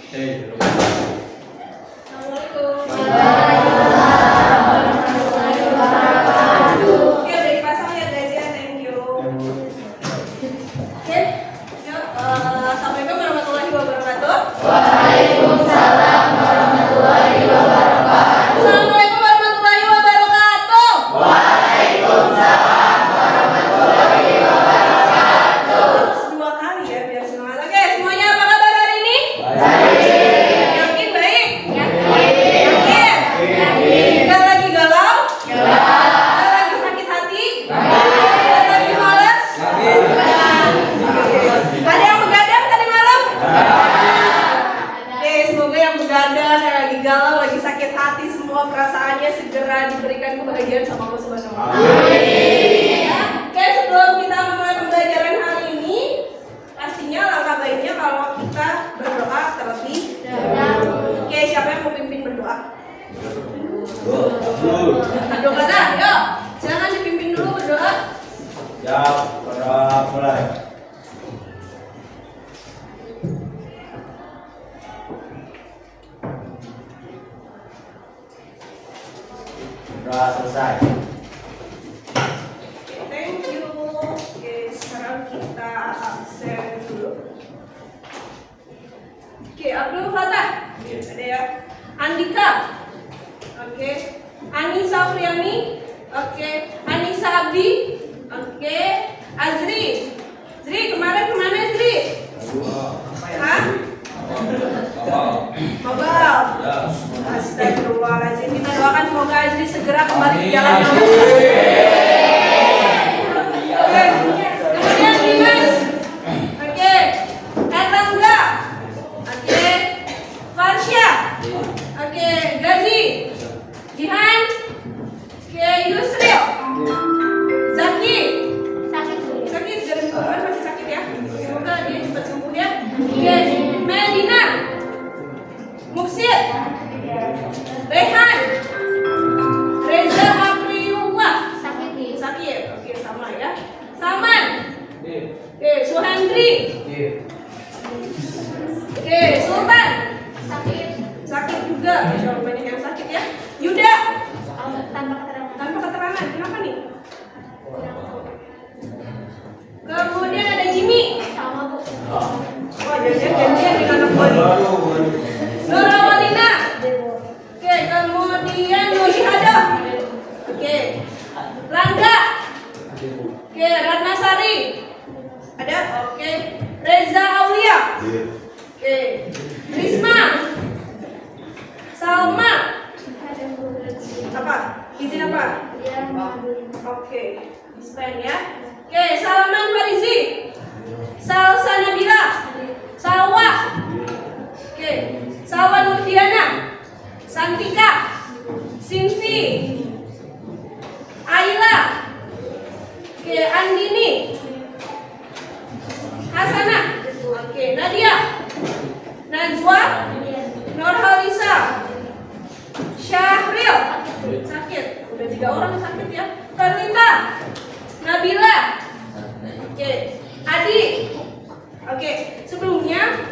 Oke, udah dipasang ya guys ya, thank you. Oke, yuk, assalamualaikum warahmatullahi wabarakatuh. Waalaikumsalam warahmatullahi wabarakatuh. Assalamualaikum warahmatullahi wabarakatuh. Waalaikumsalam warahmatullahi wabarakatuh. Dua kali ya biar semangat. Oke, semuanya apa kabar hari ini? Baik. Yakin baik? Yakin. Yakin. Nggak lagi galau? Nggak lagi sakit hati? Nggak lagi malas? Ada yang begadang tadi malam? Oke, semoga yang begadang, yang lagi galau, lagi sakit hati, semua perasaannya segera diberikan kebahagiaan sama Allah Subhanahu wa Ta'ala. Ya, oke, sebelum kita mulai pembelajaran hari ini, pastinya langkah baiknya kalau kita berdoa terlebih dahulu. Oke, siapa yang mau pimpin berdoa? Berdoa dah, yuk. Silakan dipimpin dulu berdoa. Ya, pada mulai. Sudah selesai. Thank you. Oke, sekarang kita absen dulu. Oke, Abdul Fatah. Ada ya. Andika. Oke. Anissa Priani. Oke. Anissa Abdi. Oke. Azri. Zri, kemarin kemana Zri? Hah? Mobile. Astagfirullahaladzim. Kita doakan semoga Azri segera kembali ke jalan yang lurus. Oke. Kemudian Dimas. Oke. Erlangga. Oke. Farsya. Oke. Gazi. Jihan. Oke. Yusril. Zaki. Sakit dari kemarin masih sakit ya. Semoga dia cepat sembuh ya. Oke. Medina. Muksid. Rehan. Reza Apriullah. Sakit. Oke, sama ya. Saman. Oke, Suhendri. Oke, Sultan. Sakit juga. Jangan banyak yang sakit ya. Yuda. Tanpa keterangan. Kenapa nih? Kemudian ada Jimmy. Wah, janjian dengan anak buah nih. Nurawadina. Oke, kemudian Nurihada. Oke. Rangga. Oke, Ratnasari. Ada? Oke. Reza Aulia. Oke. Risma. Salma. Apa? Izin apa? Oke. Dispen ya. Oke, Salman Farizi. Salsa Nabila. Salwa. Oke. Salwa Nurdiana. Santika. Sinfi. Aila. Oke, Andini. Hasanah. Oke, Nadia. Najwa. Nurhalisa. Syahril. Sakit. Udah 3 orang yang sakit ya. Karlita. Nabila. Oke. Adi. Oke, sebelumnya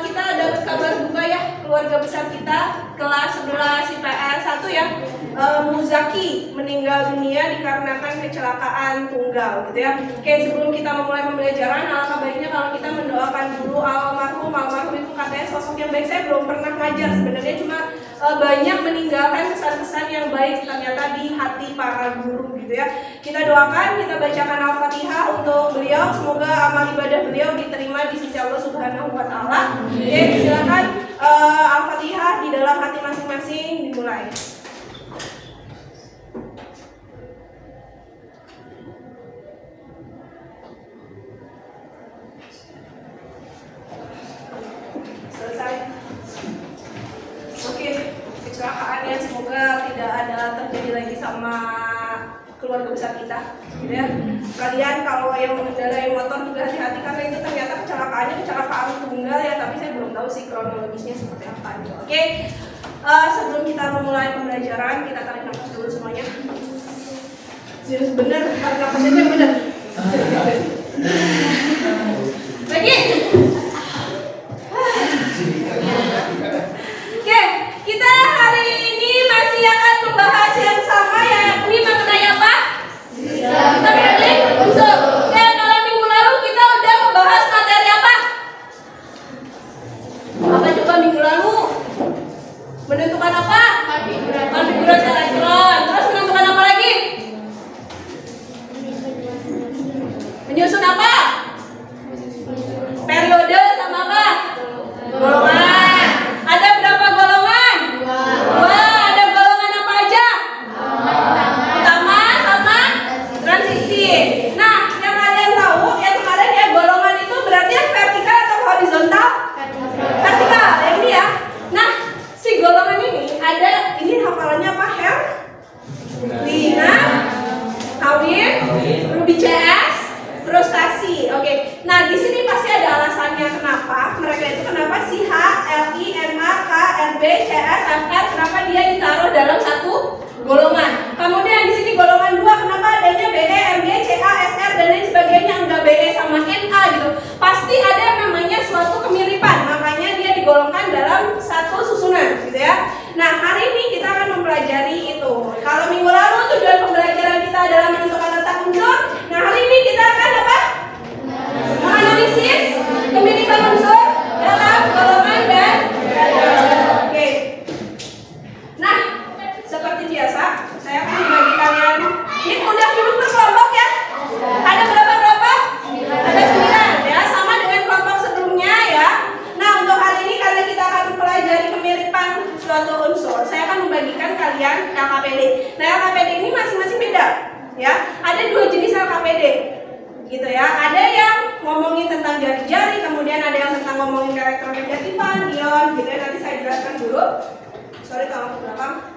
kita dapat kabar duka ya, keluarga besar kita kelas 11 IPS 1 ya, Muzaki meninggal dunia dikarenakan kecelakaan tunggal gitu ya. Oke, sebelum kita memulai pembelajaran, alangkah baiknya kalau kita mendoakan dulu almarhum itu katanya sosok yang baik. Saya belum pernah ngajar sebenarnya, cuma banyak meninggalkan kesan-kesan yang baik ternyata di hati para guru gitu ya. Kita doakan, kita bacakan Al-Fatihah untuk beliau, semoga amal ibadah beliau diterima di sisi Allah Subhanahu wa Ta'ala. Oke, silakan Al-Fatihah di dalam hati masing-masing dimulai. Selesai. Oke, kecelakaannya semoga tidak ada terjadi lagi sama keluarga besar kita, gitu ya. Kalian kalau yang mengendarai motor juga hati-hati karena itu ternyata kecelakaan tunggal ya, tapi saya belum tahu sih kronologisnya seperti apa gitu. Oke, sebelum kita memulai pembelajaran kita tarik nafas dulu semuanya. Serius bener, tarik nafasnya yang bener. Lagi. minggu lalu? Menentukan apa? Konfigurasi elektron. Terus menentukan apa lagi? Menyusun apa? Periode sama apa? Golongan. Ada berapa golongan? Dua. Ada golongan apa aja? Utama sama transisi. Nah, yang kalian tahu yang kemarin ya, golongan itu berarti yang vertikal atau horizontal? Vertikal, yang ini ya. Nah, si golongan ini ada, ini hafalannya apa? Lina, Kawin, Ruby CS, frustasi. Oke. Nah, di sini pasti ada alasannya kenapa mereka itu, kenapa si H, LI, MA, K, RB, CS, FR, kenapa dia ditaruh dalam satu golongan. Kemudian di sini golongan 2, kenapa adanya BE, MG, CA, SR dan lain sebagainya, enggak BE sama NA gitu. Pasti ada yang namanya suatu kemiripan, makanya dia digolongkan dalam satu susunan gitu ya. Nah, hari ini kita akan mempelajari itu. Kalau minggu lalu tujuan pembelajaran kita adalah menentukan letak unsur. Nah, hari ini kita akan apa? Menganalisis kemiripan unsur dalam golongan dan oke. Nah, seperti biasa, saya akan membagi kalian. Ini udah duduk berkelompok ya? Ada berapa kelompok? Ada 9 ya, sama dengan kelompok sebelumnya ya. Nah, untuk hari ini karena kita akan mempelajari kemiripan suatu unsur, saya akan membagikan kalian LKPD. Nah, LKPD ini masing-masing beda ya. Ada 2 jenis LKPD gitu ya. Ada yang ngomongin tentang jari-jari, kemudian ada yang tentang ngomongin elektronegatifan, ion gitu ya. Nanti saya jelaskan dulu. Sorry kalau ke belakang.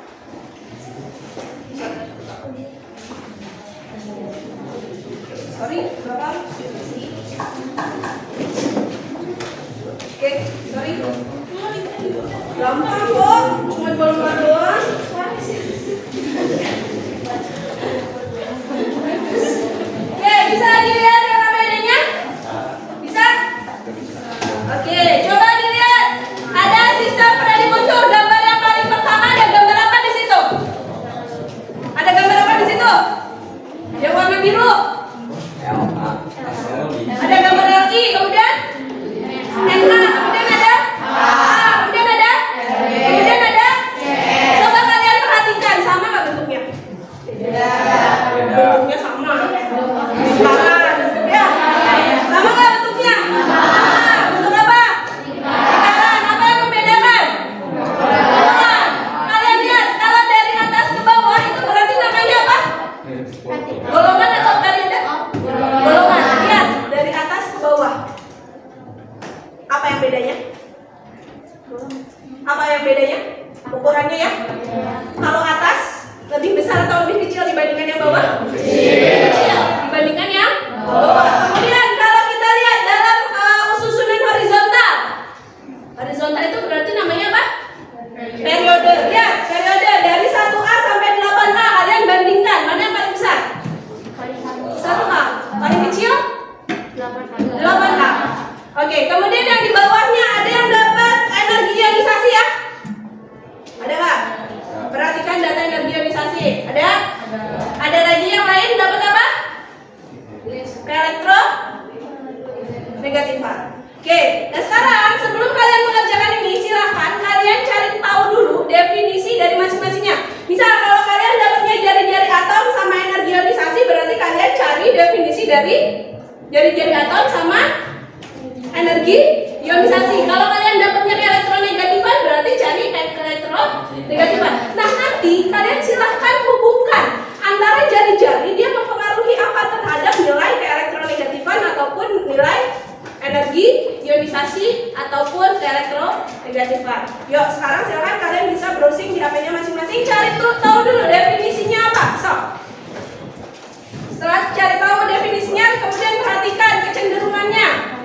Sorry, belakang. Oke, sorry. Gampang kok, cuma golongan doang. Oke, bisa dilihat LKPD-nya? Bisa? Oke, coba dilihat. Ada sistem penarik unsur. Gambar yang paling pertama ada gambar apa di situ? Ada gambar apa di situ? Yang warna biru. Ada gambar LI, kemudian NA, kemudian ada kemudian ada kemudian ada. Coba kalian perhatikan, sama nggak bentuknya? Bentuknya sama. Ya, sama nggak bentuknya? Bentuk apa? Lingkaran. Apa yang membedakan? Golongan. Kalian lihat, kalau dari atas ke bawah itu berarti namanya apa? Golongan atau periode? Golongan. Lihat, dari atas ke bawah. Apa yang bedanya? Apa yang bedanya? Ukurannya ya? Kalau atas lebih besar atau lebih kecil dibandingkan yang bawah? Kecil dibandingkan yang bawah. Kemudian kalau kita lihat dalam susunan horizontal, horizontal itu berarti namanya apa? Periode. Lihat, periode dari 1A sampai 8A. Kalian bandingkan, mana yang paling besar? 1A. Paling kecil? 8A. Oke, kemudian yang di bawahnya ada yang dapat energi ionisasi ya? Ada nggak? Perhatikan data energi ionisasi. Ada? Ada lagi yang lain dapat apa? Elektronegatifan. Oke, nah sekarang sebelum kalian mengerjakan ini, silahkan kalian cari tahu dulu definisi dari masing-masingnya. Misal kalau kalian dapatnya jari-jari atom sama energi ionisasi, berarti kalian cari definisi dari jari-jari atom sama energi ionisasi. Kalau kalian dapatnya elektronegatifan, berarti cari elektronegatifan. Nah, nanti kalian silahkan hubungkan antara jari-jari dia mempengaruhi apa terhadap nilai elektronegatifan ataupun nilai energi ionisasi ataupun elektronegatifan. Yuk, sekarang silahkan kalian bisa browsing di HP-nya masing-masing, cari tahu dulu definisinya apa. So, setelah cari tahu definisinya, kemudian perhatikan kecenderungannya.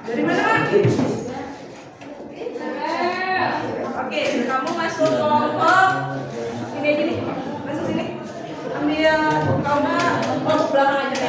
Dari mana, Pak? Oke, kamu masuk kelompok ini, masuk sini. Ambil kamu kelompok belakang aja.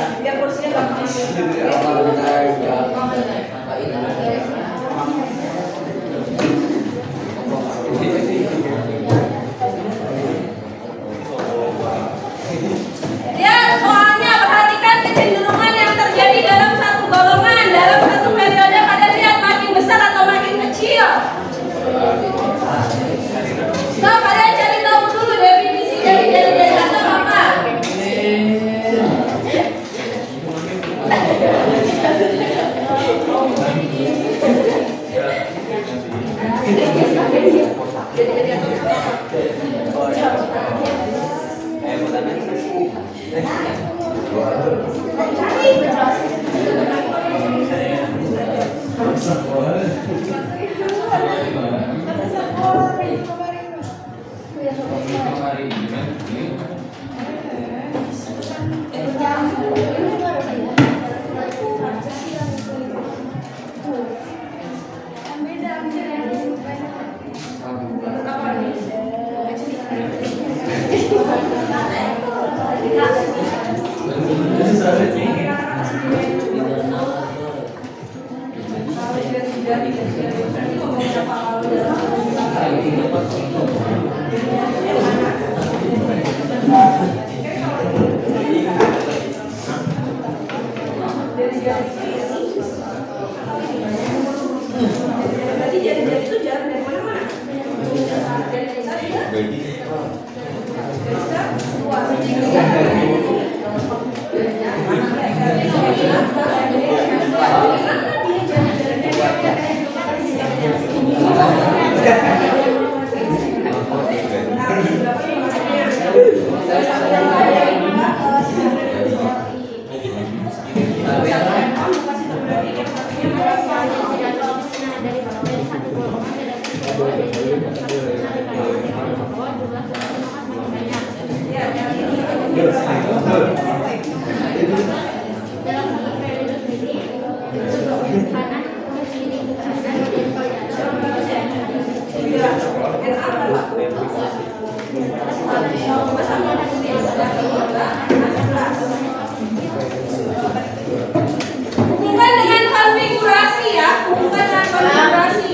Hubungkan dengan konfigurasi ya, hubungkan dengan konfigurasi.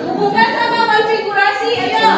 Hubungkan sama konfigurasi, ayo.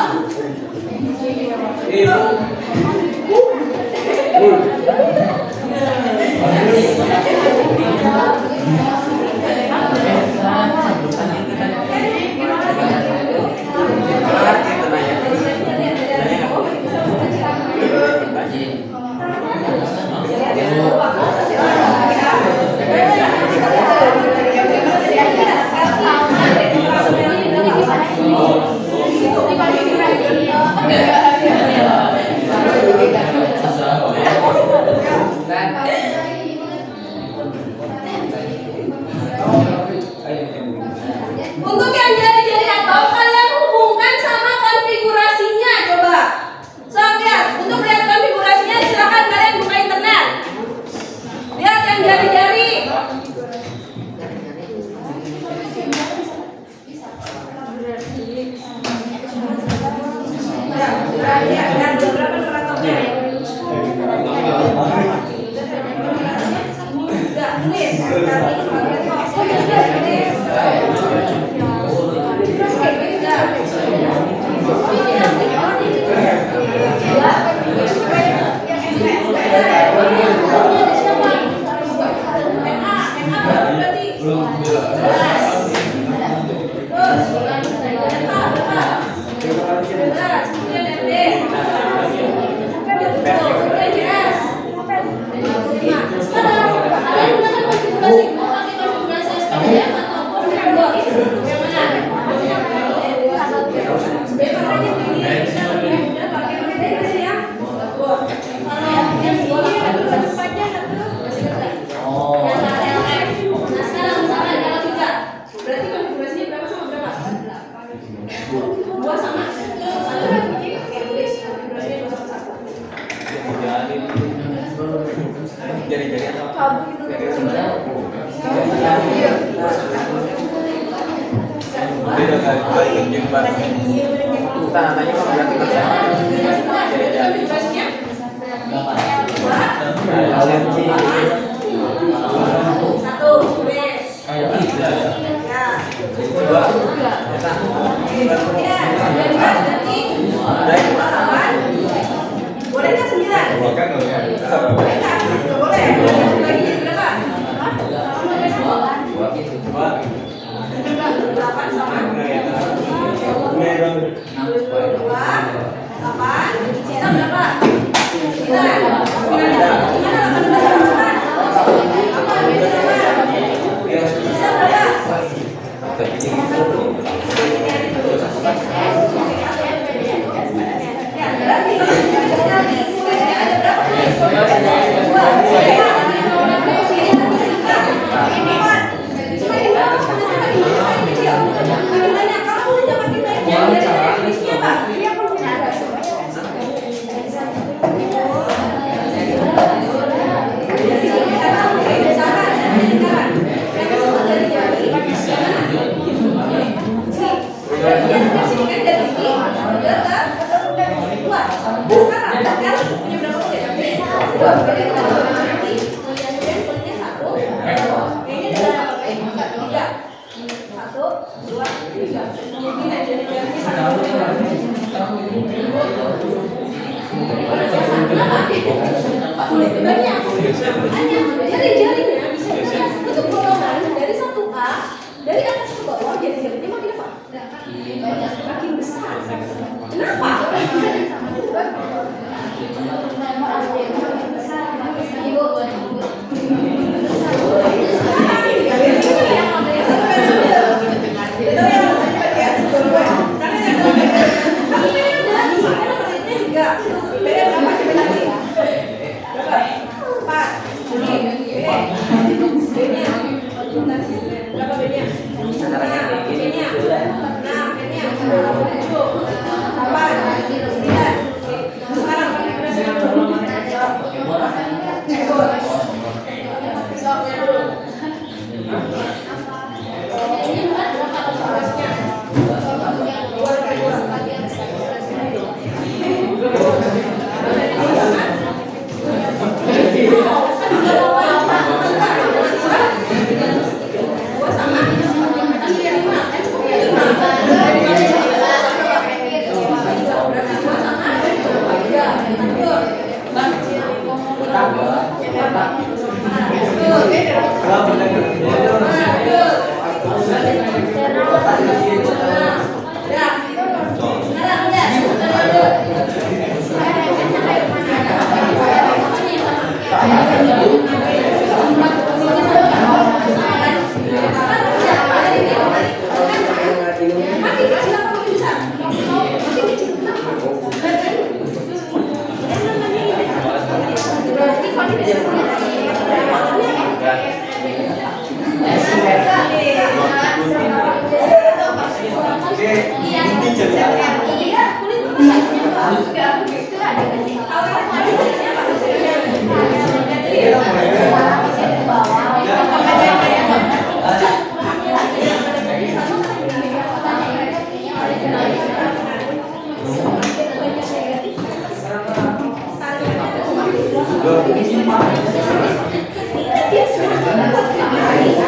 Dia sudah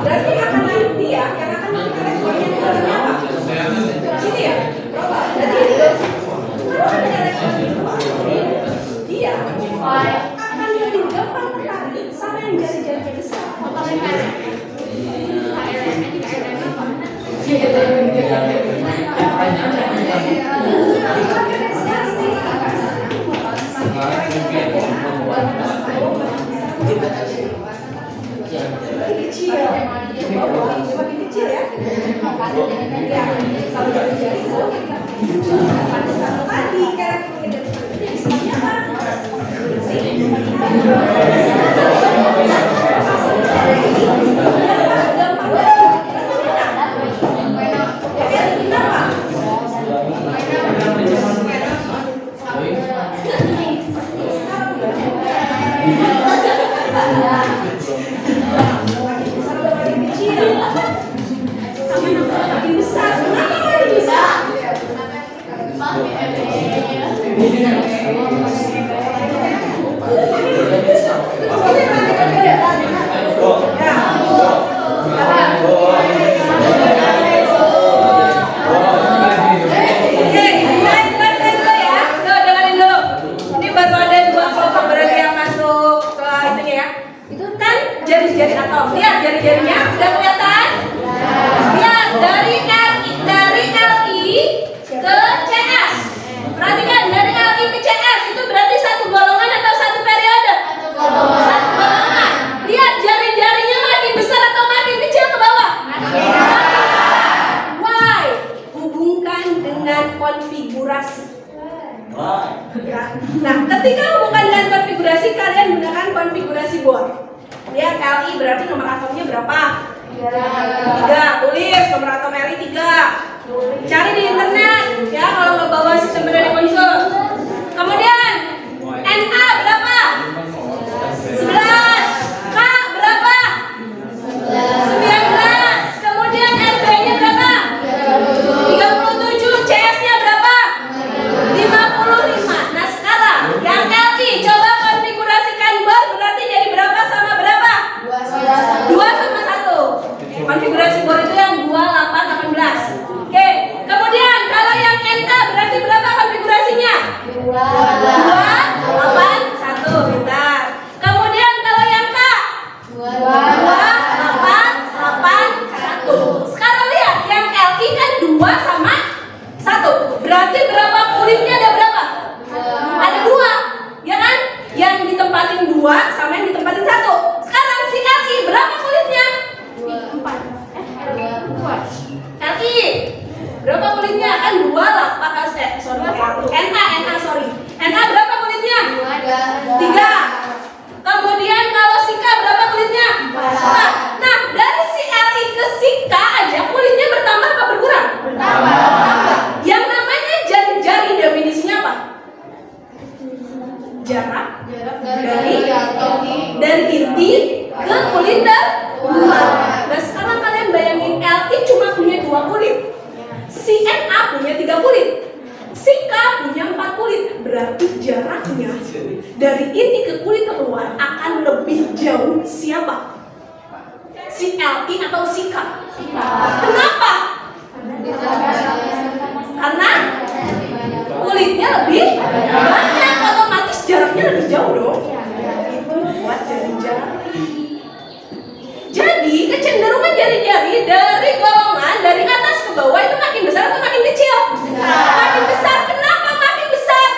Berarti akan naik dia, yang akan naik elektronya apa? Sini ya? Jadi kalau ada elektronya dia akan lebih gampang tertarik sama yang jari-jarinya besar. Semakin kecil ya. Ya, kalau jari-jari tadi karakternya isinya apa? Makin besar, kenapa makin besar? Jari-jari atom, lihat jari-jarinya udah kelihatan? Lihat dari LI ke CS. Perhatikan dari LI ke CS itu berarti satu golongan atau satu periode? Satu golongan. Lihat jari-jarinya makin besar atau makin kecil ke bawah? Why? Hubungkan dengan konfigurasi. Nah, ketika hubungkan dengan konfigurasi, kalian gunakan konfigurasi Bohr. Lihat LI berarti nomor atomnya berapa? 3. Tulis nomor atom LI 3. Cari di internet ya kalau nggak bawa sistem dari konsul. Kemudian Na berapa? 11. K berapa? 19. Kemudian Nb-nya berapa? 37. CS-nya berapa? 55. Nah sekarang yang LI coba konfigurasikan Bohr berarti jadi berapa sama berapa? 2 sama 1. Konfigurasi Bohr itu yang 2, 8, 18. Oke, kemudian kalau yang NK berarti berapa konfigurasinya? 2, 8, 1. Bentar. Kemudian kalau yang K? 2, 8, 1. Sekarang lihat, yang LI kan 2 sama 1. Berarti berapa kulitnya ada berapa? Ada 2. Ya kan? Yang ditempatin 2 sama yang ditempatin 1. Sekarang si LI berapa kulitnya? 4. LI berapa kulitnya? Kan 2 lah, sorry. NA berapa kulitnya? 3. Kemudian kalau si K berapa kulitnya? 4. Nah, dari si LI ke si K aja kulitnya bertambah apa berkurang? Bertambah. Yang namanya jari-jari definisinya apa? Jarak dari inti ke kulit terluar. Nah sekarang kalian bayangin LI cuma punya 2 kulit, si Na punya 3 kulit, si K punya 4 kulit. Berarti jaraknya dari inti ke kulit terluar akan lebih jauh siapa? Si LI atau si K? Kenapa? Karena kulitnya lebih banyak, otomatis jaraknya lebih jauh dong. Itu buat jari-jari. Jadi kecenderungan jari-jari dari golongan dari atas ke bawah itu makin besar atau makin kecil? Makin besar. Kenapa makin besar?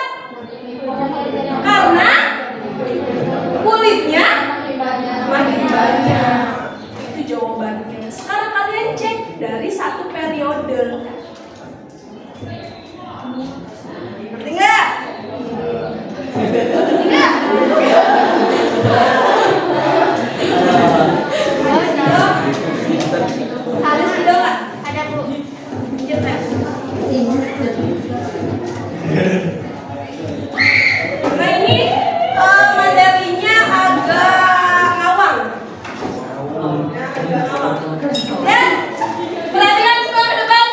Karena kulitnya makin banyak. Itu jawabannya. Sekarang kalian cek dari satu periode. Ngerti nggak? Ngerti nggak? Dan perhatikan semua ke depan.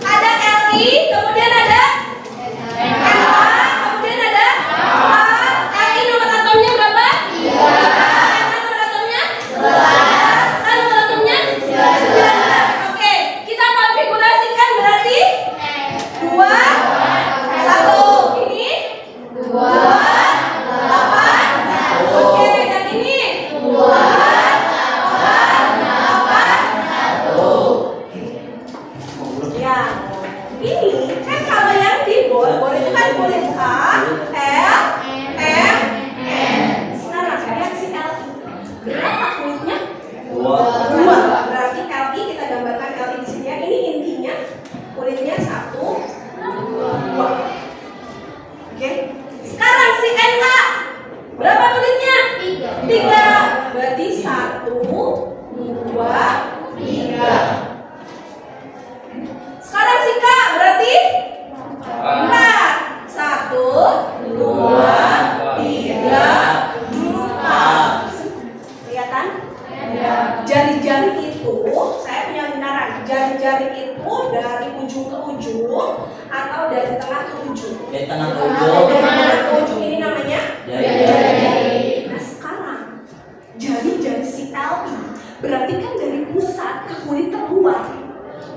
Ada LI, kemudian ada NA, kemudian ada LI nomor atomnya berapa? 3. NA nomor atomnya 11. A nomor atomnya 19. Oke, kita konfigurasikan berarti 2, 1. Ini 2, 8. Oke, yang ini 2, 8. Ya, ini kan kalau yang di bor itu kan kulit A, L, M, N. Sekarang lihat si L. Berapa kulitnya? 2. Berarti LI kita gambarkan LI di sini ya. Ini intinya kulitnya 1, 2. Oke. Sekarang si NA berapa kulitnya? 3. Berarti 1, 2, 3. Sekarang si K berarti 4. 1, 2, 3, 4. Kelihatan? Jari-jari itu, saya punya lingkaran. Jari-jari itu dari ujung ke ujung atau dari tengah ke ujung? Dari tengah ke Dari ujung. tengah ke ujung ini namanya Jari-jari. Nah sekarang jari-jari si LI berarti kan dari pusat ke kulit terluar.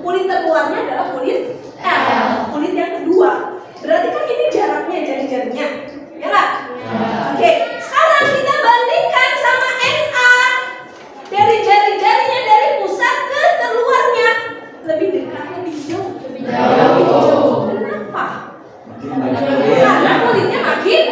Kulit terluarnya adalah kulit L, kulit yang kedua. Berarti kan ini jaraknya jari-jarinya, ya nggak? Oke, sekarang kita bandingkan sama NA. Dari jari-jarinya dari pusat ke terluarnya lebih dekat, lebih jauh. Kenapa? Karena kulitnya makin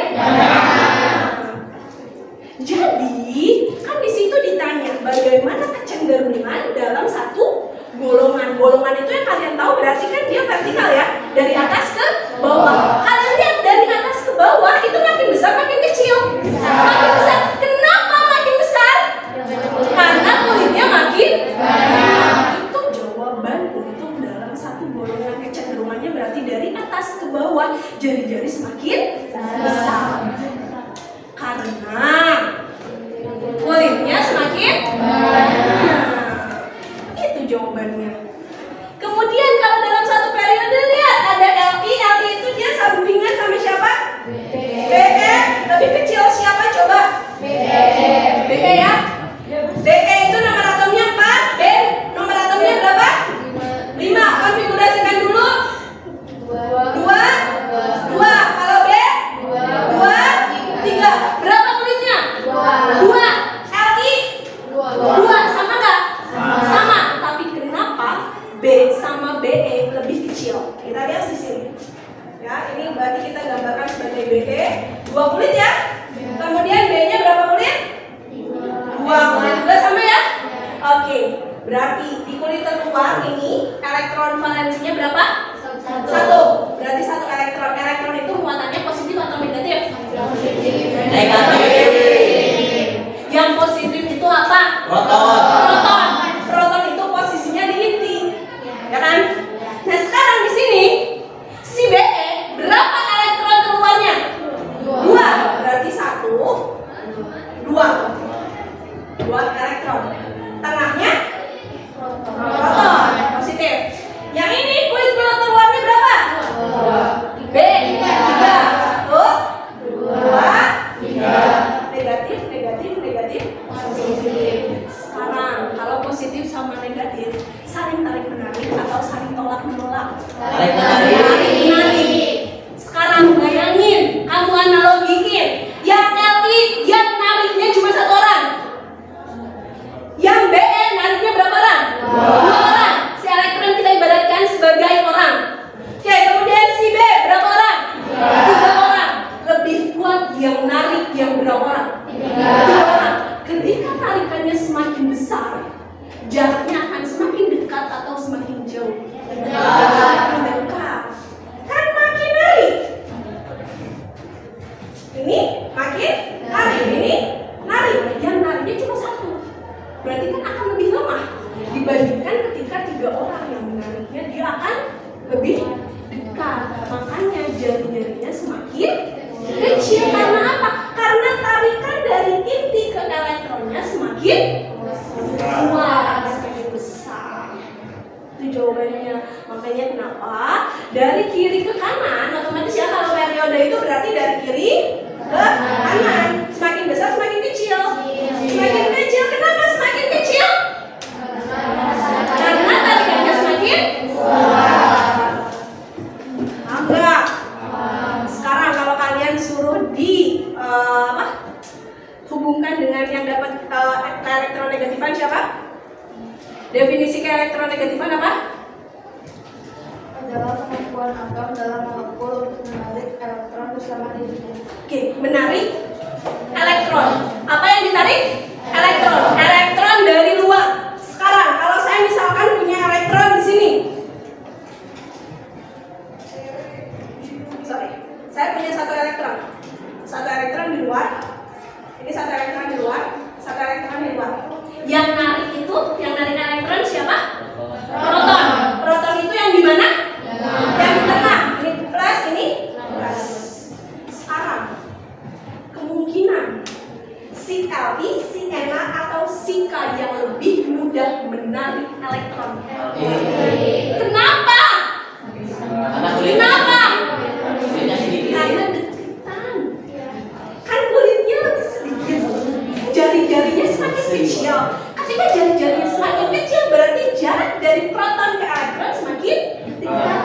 Jadi kan di situ ditanya bagaimana kecenderungan dalam satu golongan. Golongan itu yang kalian tahu berarti kan dia vertikal ya, dari atas ke bawah. Kalian lihat dari atas ke bawah itu makin besar makin kecil. Makin besar. Kenapa makin besar? Karena kulitnya makin banyak. Itu jawaban untuk dalam satu golongan kecenderungannya berarti dari atas ke bawah jari-jari semakin besar. Karena kulitnya semakin banyak. Itu jawabannya. Kemudian kalau dalam satu periode lihat ada LI. LI itu dia sambungan sama siapa? BE. Lebih kecil siapa coba? BE ya. BE itu nomor atomnya 4. B nomor atomnya berapa? 5. Konfigurasikan dulu. 2. Kalau B 2, 3. Berapa kulitnya? 2. LI 2. Sama nggak? Sama. Tapi kenapa B sama BE lebih kecil? Kita lihat di sini. Ya, ini berarti kita gambarkan sebagai BE 2 kulit ya. Kemudian B-nya berapa kulit? 2 kulit juga sama ya? Oke. Berarti di kulit terluar ini elektron valensinya berapa? 1. Berarti 1 elektron. Elektron itu muatannya positif atau negatif? Negatif. Yang positif itu apa? Proton. Proton itu posisinya di inti, ya kan? Nah sekarang di sini si BE berapa elektron keluarnya? 2. Berarti 1, 2 elektron. Tengahnya proton positif. Yang ini kulit keluarnya berapa? B 3. 1, 2, 3. Negatif, negatif, negatif, positif. Sekarang kalau positif sama negatif saling tarik menarik atau saling tolak menolak? Tarik menarik. Sekarang bayangin, kamu analogiin yang LI yang nariknya cuma 1 orang, yang BE nariknya berapa orang? 2 orang. Si elektron kita ibaratkan sebagai orang. Oke, kemudian si B berapa orang? 3 orang. Lebih kuat yang narik yang berapa orang? 3 orang. Ketika tarikannya semakin besar, jaraknya akan semakin dekat atau semakin jauh? Semakin dekat. jawabannya. Makanya kenapa dari kiri ke kanan otomatis ya, kalau periode itu berarti dari kiri ke kanan. Semakin besar semakin kecil. Semakin kecil, kenapa semakin kecil? Karena tarikannya semakin besar. Enggak. Sekarang kalau kalian suruh hubungkan dengan yang dapat keelektronegatifan siapa? Definisi keelektronegatifan apa? Adalah kemampuan atom dalam molekul untuk menarik elektron bersama dirinya. Oke, menarik elektron. Apa yang ditarik? Elektron. Elektron dari luar. Sekarang kalau saya misalkan punya elektron di sini. Saya punya satu elektron. Satu elektron di luar. Ini satu elektron di luar, satu elektron di luar. Yang narik itu, yang narik elektron siapa? Proton. Proton itu yang di mana? Yang di tengah. Ini plus, ini plus. Sekarang kemungkinan si Li, si Na atau si K yang lebih mudah menarik elektron. Kenapa? Kenapa? Karena deketan. Kan kulitnya lebih sedikit, jari-jarinya semakin kecil. Ketika jari-jarinya semakin kecil, berarti jarak dari proton ke elektron semakin dekat.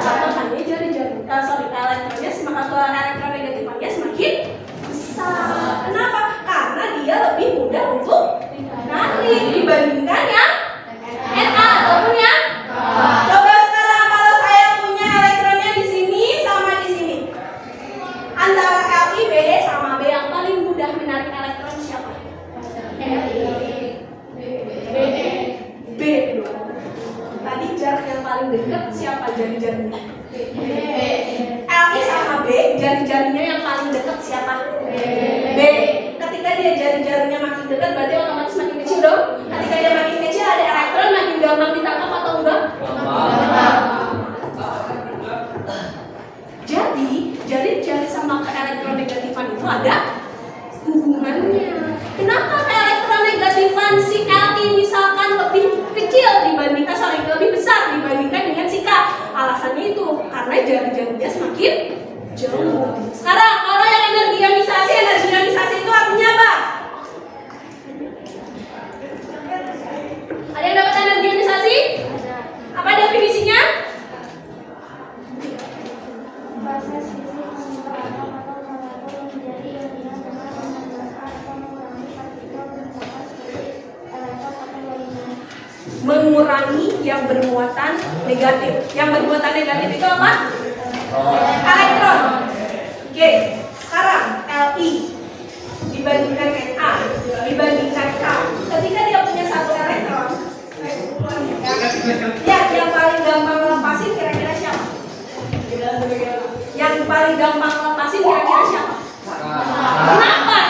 Makanya elektronnya semakin elektronegatifannya semakin besar. Kenapa? Karena dia lebih mudah untuk menarik dibandingkan yang Na ataupun yang coba sekarang kalau saya punya elektronnya di sini sama di sini. Antara Li, BD sama B yang paling mudah menarik elektron siapa? B. Tadi jarak yang paling dekat siapa jari-jarinya? Li sama B, jari-jarinya yang paling dekat siapa? B. Ketika dia jari-jarinya makin dekat, berarti otomatis makin kecil dong. Ketika dia makin kecil, ada elektron makin gampang ditangkap atau enggak? Jadi, jari-jari sama keelektronegatifan itu ada hubungannya. Kenapa keelektronegatifan si Li misalkan lebih kecil dibandingkan, lebih besar dibandingkan dengan si K? Alasannya itu karena jari-jarinya semakin jauh. Sekarang kalau yang energi ionisasi itu artinya apa? Ada yang dapat energi ionisasi? Apa definisinya? Proses fisik membuka atom atau molekul menjadi ionia dengan menambahkan atau mengurangi partikel bermuatan seperti elektron atau lainnya. Mengurangi yang bermuatan negatif. Yang bermuatan negatif itu apa? Elektron. Oke, sekarang Li dibandingkan Na dibandingkan K. Ketika dia punya satu elektron, ya yang paling gampang lepasin kira-kira siapa? Yang paling gampang lepasin kira-kira siapa? Kenapa?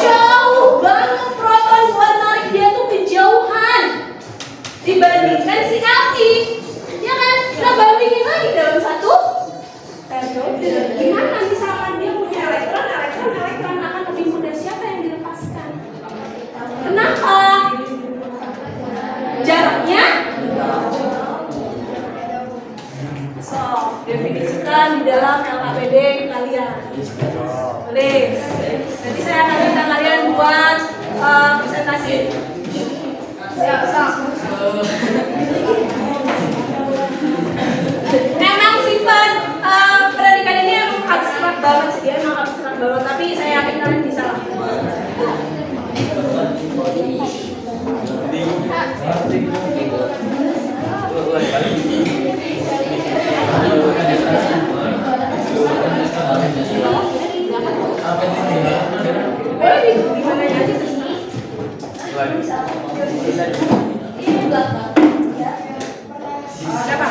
Jauh banget proton buat narik dia tuh kejauhan dibandingkan si Li, ya kan? Nah bandingin lagi dalam satu periode. Gimana misalkan dia punya elektron akan lebih mudah siapa yang dilepaskan? Kenapa? Jaraknya? So, definisikan di dalam LKPD kalian. Boleh. Nanti saya akan minta kalian buat presentasi. Memang sifat predikat ini emang abstrak banget sih, dia emang abstrak banget. Tapi saya yakin kalian bisa lah. Boleh di mana aja sih? Di belakang. Siapa?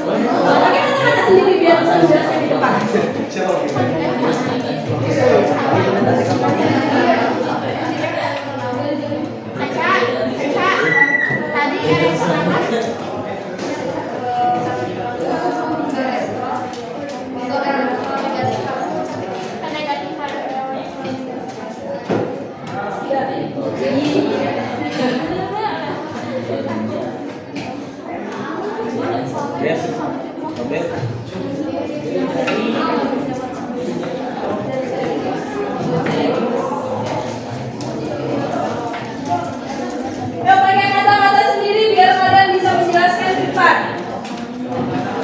Pakai kata-kata sendiri biar bisa menjelaskan di depan. Tadi Yuk pakai kata-kata sendiri biar kalian bisa menjelaskan di depan.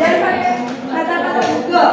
Jangan pakai kata-kata Google.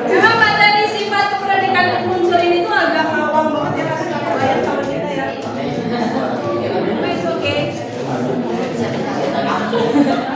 Memang materi sifat kepredikan unsur ini tuh agak awam banget ya, karena nggak kebayang sama kita ya. But it's okay. Bisa.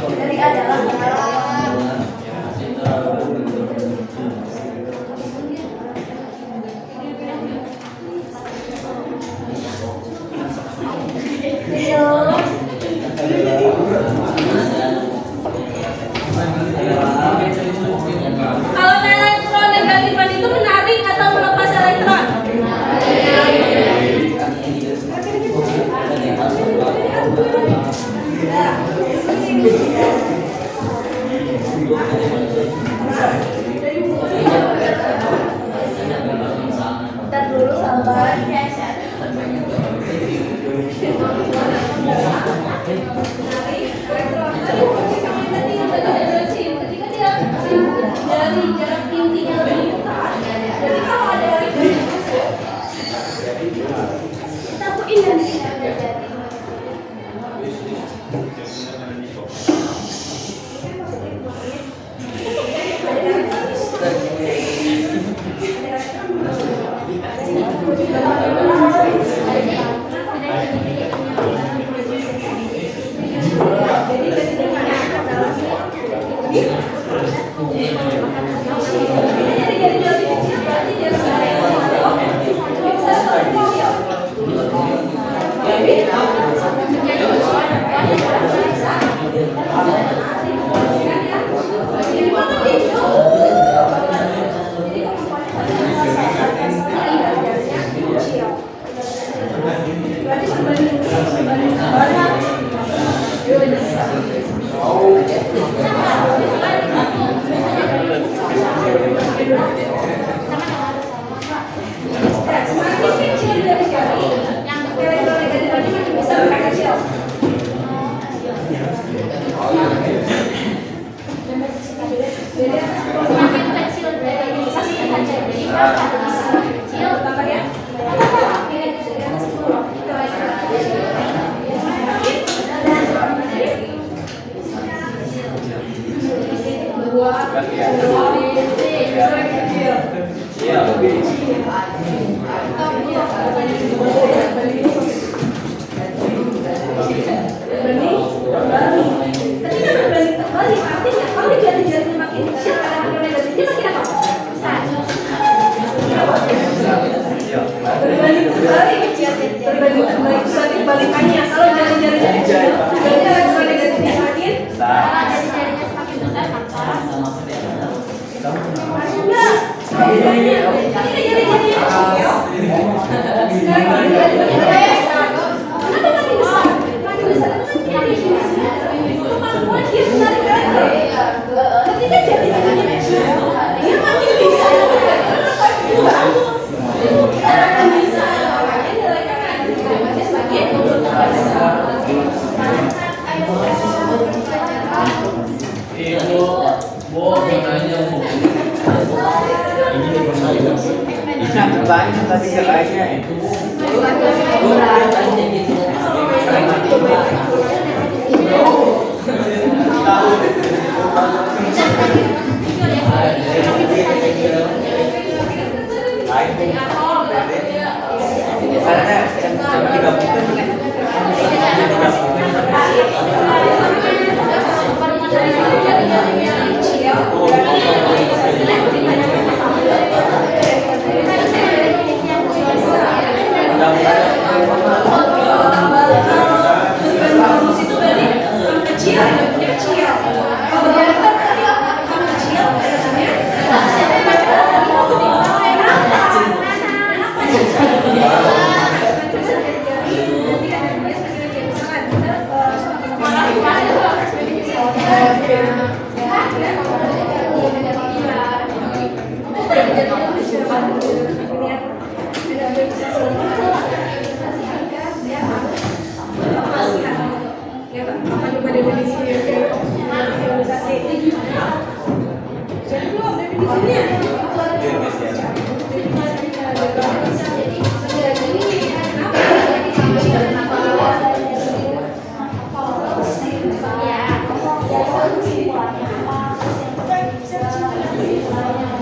Dari adalah Kalau elektronegatifan itu menarik atau melepas elektron? Ntar dulu sabar. Dari jarak intinya lebih dekat. Jadi kalau ada elektron kita puin nanti. Balikannya kalau jari-jarinya kecil berarti elektronegatifnya semakin jari-jarinya semakin besar masuk nggak? Kalau jari-jarinya kecil sekarang jari-jarinya besar kenapa makin besar? Makin besar kemampuan dia menarik elektron ketika jari-jarinya kecil dia makin bisa banyak tadi caranya itu.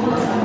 Oh.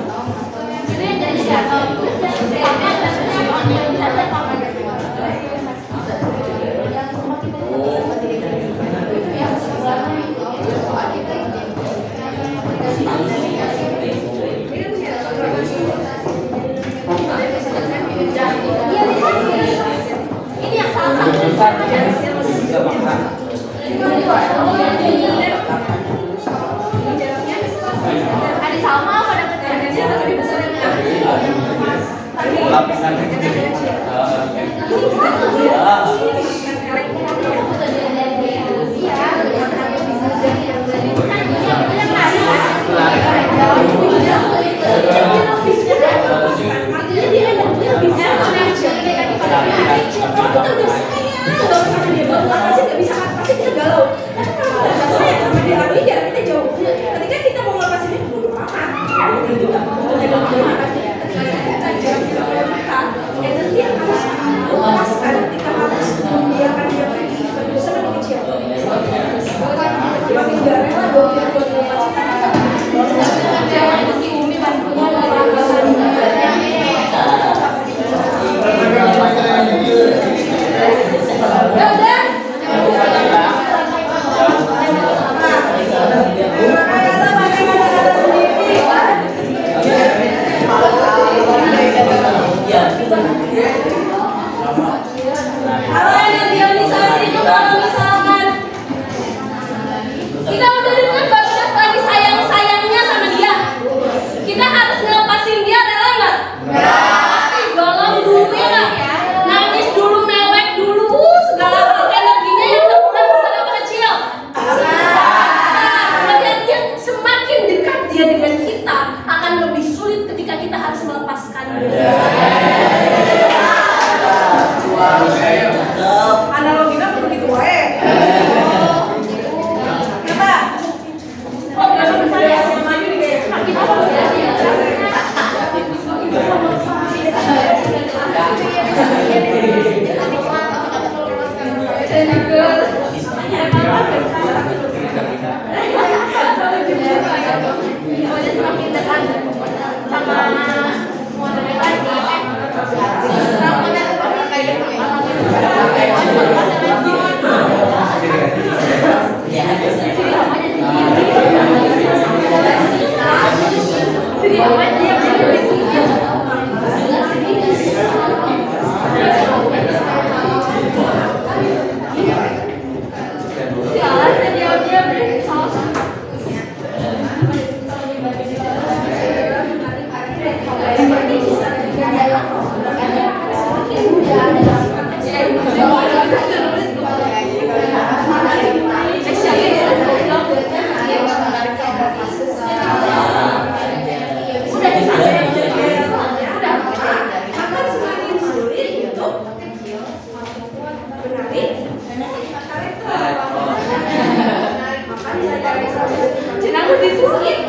Aku disuruhin.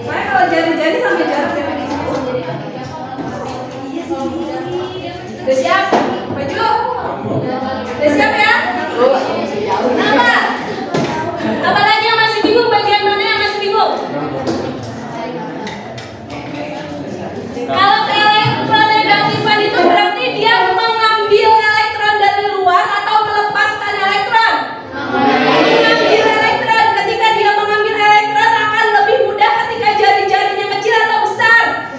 Saya kalau jari-jari sampai jarak udah siap? Baju? Udah siap ya? Apa? Apa lagi yang masih bingung? Bagian mana yang masih bingung? Kalau elektron negatifan itu berarti dia mengambil elektron dari luar atau melepaskan elektron? Mengambil elektron. Ketika dia mengambil elektron akan lebih mudah ketika jari-jarinya kecil atau besar?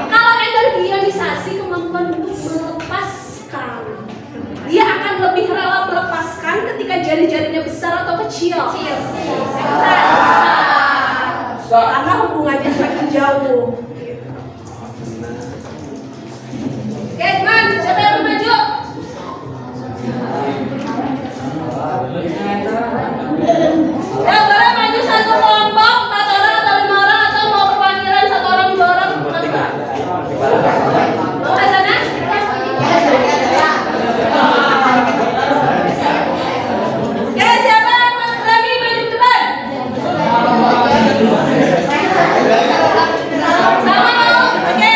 Kalau energi ionisasi kemampuan untuk melepaskan, dia akan lebih rela melepaskan ketika jari-jarinya besar atau kecil? Karena hubungannya semakin jauh. Oke, teman, siapa yang mau maju? Ya, boleh maju satu kelompok, 4 orang atau 5 orang, atau mau perwakilan 1 orang, 2 orang? Mau ke sana? Oke, siapa yang berani maju ke depan? Sama mau? Oke.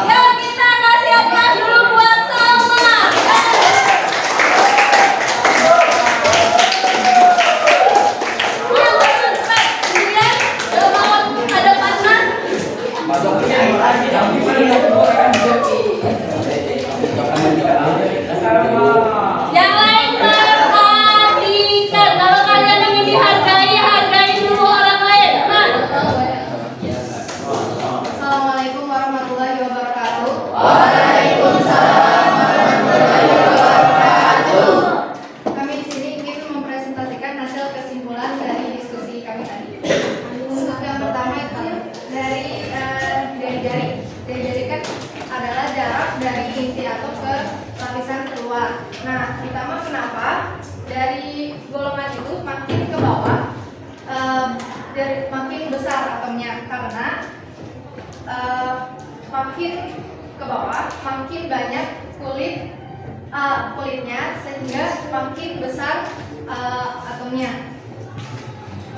Yuk kita kasih aplaus dulu buat Salma. Kemudian mau ada partner? Yang lain perhatikan. Kalau kalian ingin dihargai, hargai dulu orang lain. Teman. Assalamualaikum warahmatullahi wabarakatuh. Kami di sini ingin mempresentasikan hasil kesimpulan dari diskusi kami tadi. Untuk yang pertama itu dari jari-jari. Jari-jari kan adalah jarak dari inti atom ke lapisan keluar. Nah, pertama kenapa dari golongan itu makin ke bawah makin besar atomnya, karena makin ke bawah makin banyak kulitnya, sehingga makin besar atomnya.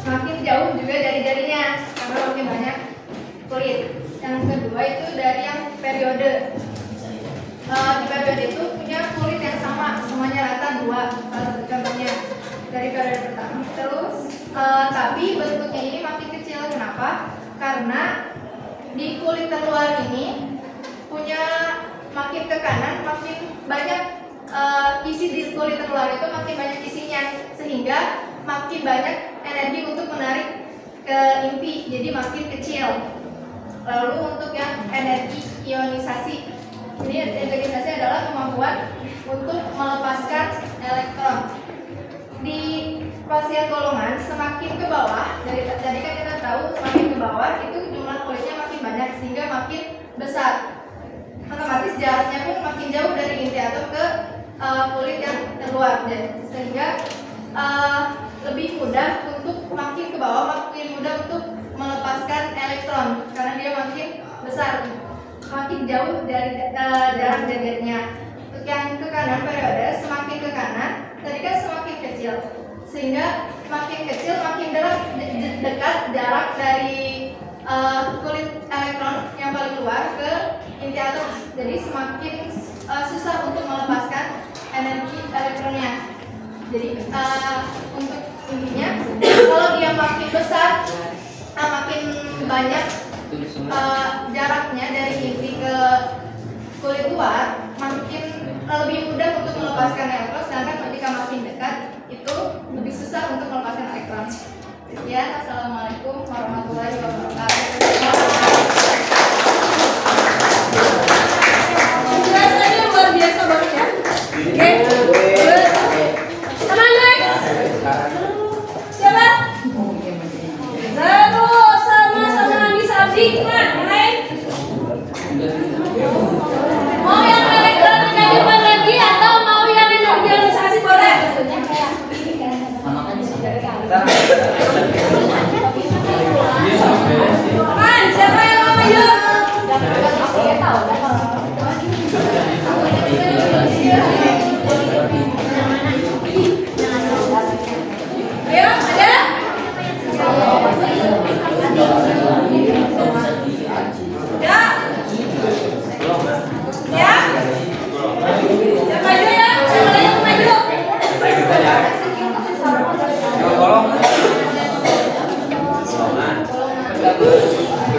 Makin jauh juga dari jarinya karena makin banyak kulit. Yang kedua itu dari yang periode. Di periode itu punya kulit yang sama, semuanya rata 2 contohnya dari periode pertama. Terus tapi bentuknya ini makin kecil. Kenapa? Karena di kulit terluar ini punya makin ke kanan makin banyak isi di kulit terluar itu makin banyak isinya, sehingga makin banyak energi untuk menarik ke inti, jadi makin kecil. Lalu untuk yang energi ionisasi, ini ionisasi adalah kemampuan untuk melepaskan elektron. Di pasien golongan semakin ke bawah, dari tadi kan kita tahu semakin ke bawah itu jumlah kulitnya makin banyak sehingga makin besar. Otomatis jaraknya pun makin jauh dari inti atom ke kulit yang terluar, sehingga lebih mudah untuk makin ke bawah, makin mudah untuk melepaskan elektron karena dia makin besar, makin jauh dari jarak jarinya. Untuk yang ke kanan periode, semakin ke kanan tadi kan semakin kecil, sehingga makin kecil makin dekat jarak dari kulit elektron yang paling luar ke inti atom, jadi semakin susah untuk melepaskan energi elektronnya. Jadi untuk intinya, kalau dia makin besar, makin banyak jaraknya dari inti ke kulit luar, makin lebih mudah untuk melepaskan elektron. Sedangkan ketika makin dekat, itu lebih susah untuk melepaskan elektron. Ya, assalamualaikum warahmatullahi wabarakatuh. Penjelasannya luar biasa banget ya. Oke. Teman next. Siapa? Lalu sama-sama Nisa Abdi. Teman, lain. Mau yang elektron negatifan lagi atau mau yang energi ionisasi boleh? Teman, siapa yang mau maju?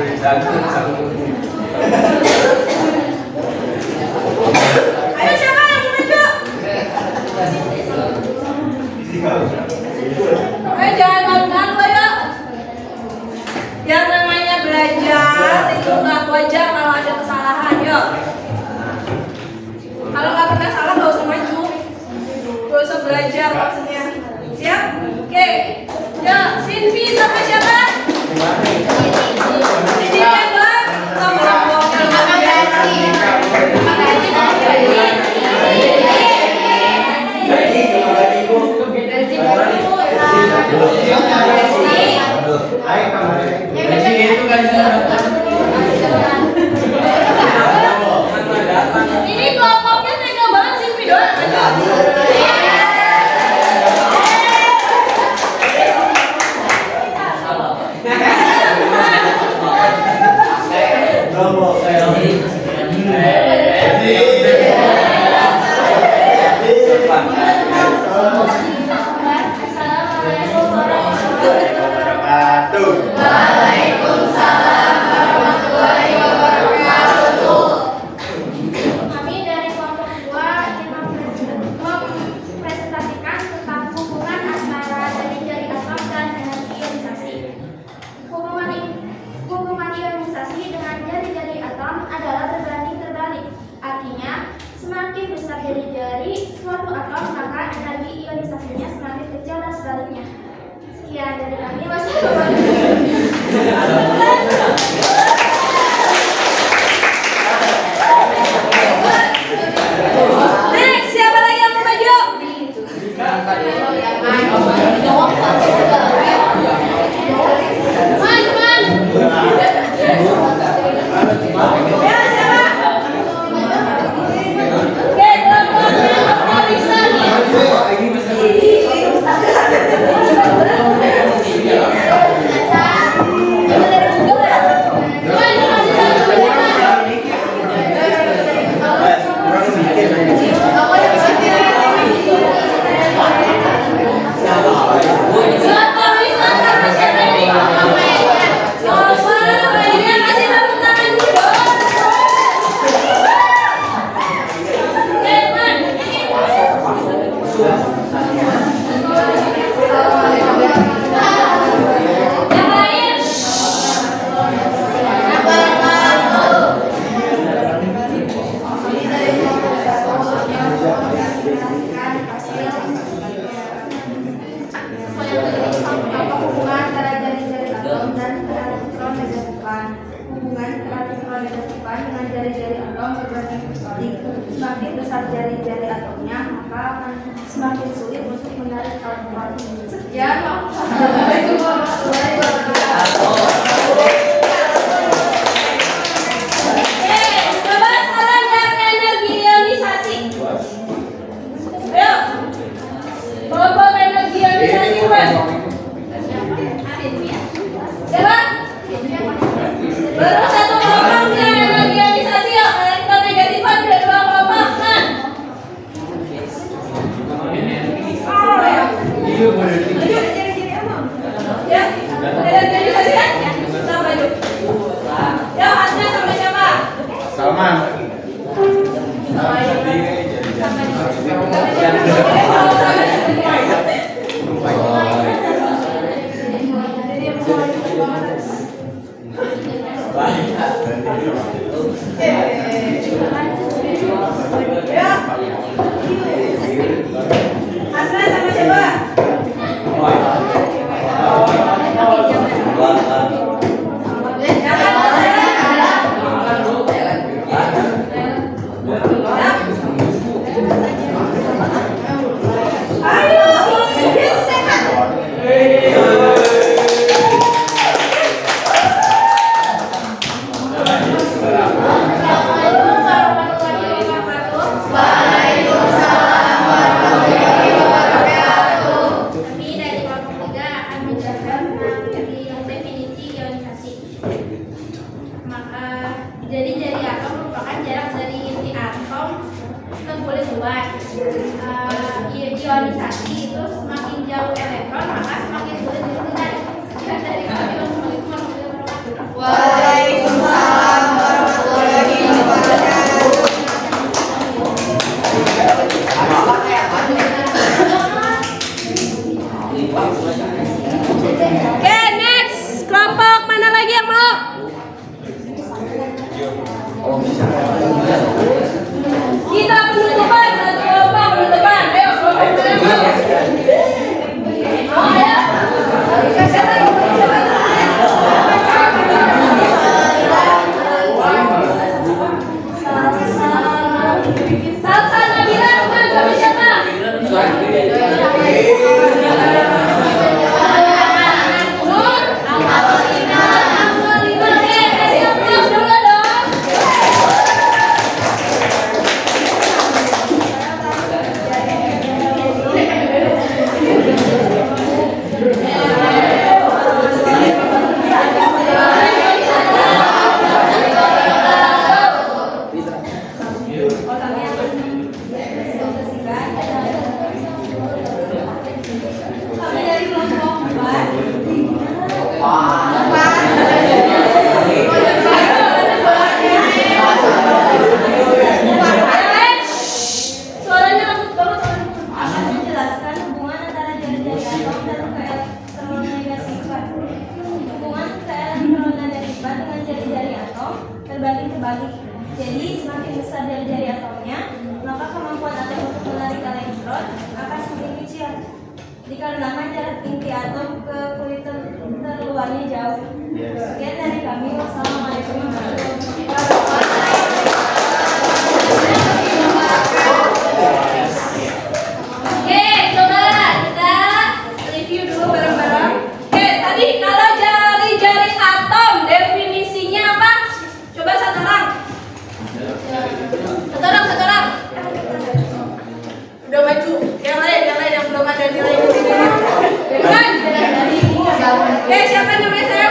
Ayo siapa lagi maju? Jangan malu-malu ya. Yang namanya belajar itu nggak wajar kalau ada kesalahan, yuk. Kalau nggak pernah salah nggak usah maju, nggak usah belajar maksudnya. Siap? Oke. Ya, Sinvi sama siapa? Sini kan bang? Ini kelompoknya tega banget Sinvi doang. Kami dari kelompok 2 mempresentasikan tentang hubungan antara jari-jari atom dan energi ionisasi. Hubungan ionisasi dengan jari-jari atom adalah berbanding terbalik. Artinya, semakin besar jari-jari suatu atom, maka energi ionisasinya semakin kecil dan sebaliknya. Sekian dari kami. Next, siapa lagi yang mau maju? Ya, siapa? Oke, kelompoknya bisa semakin besar jari-jari atomnya, maka akan semakin sulit untuk menarik elektron. Sekian, Assalamualaikum warahmatullahi wabarakatuh. Coba sekarang yang energi ionisasi. Ayo, kelompok energi ionisasi bukan? Siapa? Baru satu kelompok yang energi ionisasi ya. Elektron negatifan tidak dua kelompok kan? Ya, energi ionisasi kan? Kita maju. Ya, hasilnya sampai siapa? Salman. Hasilnya sama siapa? Ayo, sehat. Kami dari kelompok 3 akan menjelaskan tentang definisi ionisasi. Maka jari-jari atom merupakan jarak dari inti atom ke kulit luar. Ionisasi itu semakin jauh elektron, maka semakin sulit untuk ditarik. Sekian dari kami. Wassalamualaikum warahmatullahi wabarakatuh. terbalik. Jadi semakin besar jari-jari atomnya, maka kemampuan atom untuk menarik elektron akan semakin kecil. Dikarenakan jarak inti atom ke kulit terluarnya jauh. Sekian dari kami. Wassalamualaikum warahmatullahi wabarakatuh. Oke, coba kita review dulu bareng-bareng. Oke, tadi kalau jari-jari atom definisinya apa? Coba satu orang. Satu orang. Udah maju. Yang lain yang belum ada nilai di sini. Kan? Oke, siapa namanya saya?